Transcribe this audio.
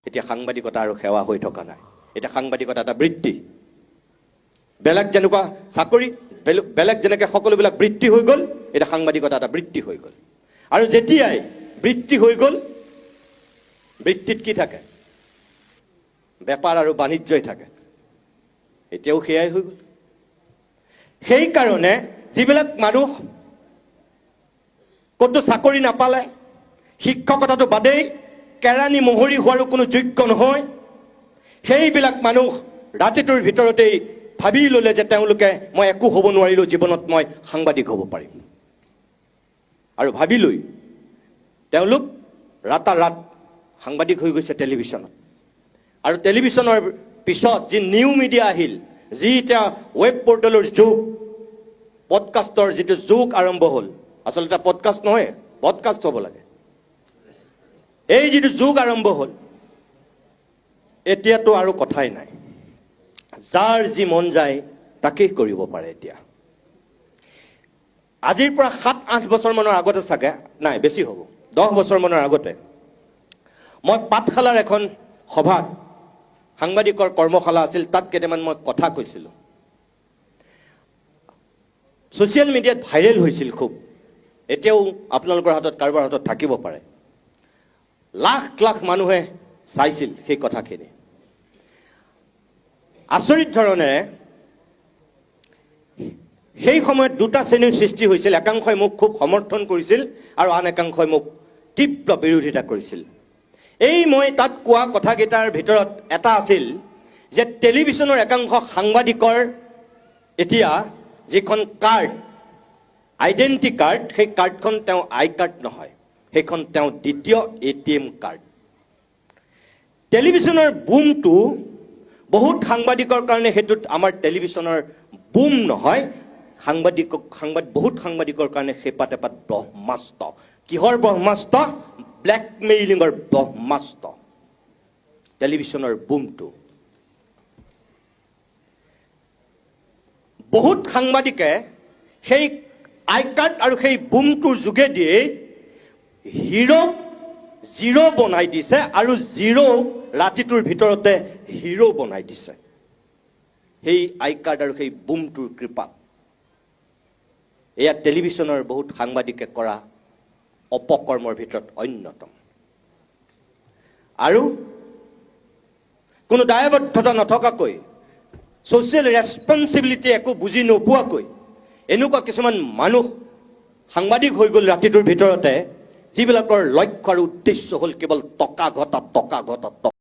এতিয়া সাংবাদিকতা আৰু সেৱা হৈ থকা নাই। এতিয়া সাংবাদিকতা এটা বৃত্তি। বেলেগ যেনেকুৱা চাকৰি, বেলেগ যেনেকৈ সকলোবিলাক বৃত্তি হৈ গ'ল, এতিয়া সাংবাদিকতা এটা বৃত্তি হৈ গ'ল। আৰু যেতিয়াই বৃত্তি হৈ গ'ল, বৃত্তিত কি থাকে? বেপাৰ আৰু বাণিজ্যই থাকে। এতিয়াও সেয়াই হৈ গ'ল। সেইকাৰণে যিবিলাক মানুহ ক'তো চাকৰি নাপালে, শিক্ষকতাটো বাদেই কেৰাণী মহৰী হোৱাৰো কোনো যোগ্য নহয়, সেইবিলাক মানুহ ৰাতিটোৰ ভিতৰতেই ভাবি ল'লে যে তেওঁলোকে মই একো হ'ব নোৱাৰিলোঁ, জীৱনত মই সাংবাদিক হ'ব পাৰিম। আৰু ভাবি লৈ তেওঁলোক ৰাতাৰাত সাংবাদিক হৈ গৈছে টেলিভিশ্যনত। আৰু টেলিভিশ্যনৰ পিছত যি নিউ মিডিয়া আহিল, যি এতিয়া ৱেব পৰ্টেলৰ যুগ, পডকাষ্টৰ যিটো যুগ আৰম্ভ হ'ল, আচলতে পডকাষ্ট নহয়, পডকাষ্ট হ'ব লাগে। এই যিটো যুগ আৰম্ভ হ'ল, এতিয়াতো আৰু কথাই নাই। যাৰ যি মন যায় তাকেই কৰিব পাৰে। এতিয়া আজিৰ পৰা 7-8 বছৰমানৰ আগতে চাগে, নাই বেছি হ'ব, 10 বছৰমানৰ আগতে মই পাঠশালাৰ এখন সভাত, সাংবাদিকৰ কৰ্মশালা আছিল, তাত কেইটামান মই কথা কৈছিলোঁ। ছ'চিয়েল মিডিয়াত ভাইৰেল হৈছিল খুব। এতিয়াও আপোনালোকৰ হাতত কাৰোবাৰ হাতত থাকিব পাৰে। লাখ লাখ মানুহে চাইছিল সেই কথাখিনি। আচৰিত ধৰণেৰে সেই সময়ত দুটা শ্ৰেণীৰ সৃষ্টি হৈছিল। একাংশই মোক খুব সমৰ্থন কৰিছিল আৰু আন একাংশই মোক তীব্ৰ বিৰোধিতা কৰিছিল। এই মই তাত কোৱা কথাকেইটাৰ ভিতৰত এটা আছিল যে টেলিভিশ্যনৰ একাংশ সাংবাদিকৰ এতিয়া যিখন কাৰ্ড, আইডেণ্টি কাৰ্ড, সেই কাৰ্ডখন তেওঁ আই কাৰ্ড নহয়, সেইখন তেওঁ দ্বিতীয় ATM কাৰ্ড। টেলিভিশ্যনৰ বুমটো বহুত সাংবাদিকৰ কাৰণে সেইটোত আমাৰ টেলিভিশ্যনৰ বুম নহয়, বহুত সাংবাদিকৰ কাৰণে সেইপাত এপাত ব্ৰহ্মাস্ত্ৰ। কিহৰ ব্ৰহ্মাস্ত্ৰ? ব্লেকমেইলিঙৰ ব্ৰহ্মাস্ত্ৰ। টেলিভিশ্যনৰ বুমটো। বহুত সাংবাদিকে সেই আই কাৰ্ড আৰু সেই বুমটোৰ যোগেদিয়ে হিৰোক জিৰো বনাই দিছে আৰু জিৰো ৰাতিটোৰ ভিতৰতে হিৰো বনাই দিছে, সেই আই কাৰ্ড আৰু সেই বুমটোৰ কৃপাত। এয়া টেলিভিশ্যনৰ বহুত সাংবাদিকে কৰা অপকৰ্মৰ ভিতৰত অন্যতম। আৰু কোনো দায়বদ্ধতা নথকাকৈ, ছ'চিয়েল ৰেছপনচিবিলিটি একো বুজি নোপোৱাকৈ এনেকুৱা কিছুমান মানুহ সাংবাদিক হৈ গ'ল ৰাতিটোৰ ভিতৰতে, যিবিলাকৰ লক্ষ্য আৰু উদ্দেশ্য হ'ল কেৱল টকা ঘটা, টকা ঘটা,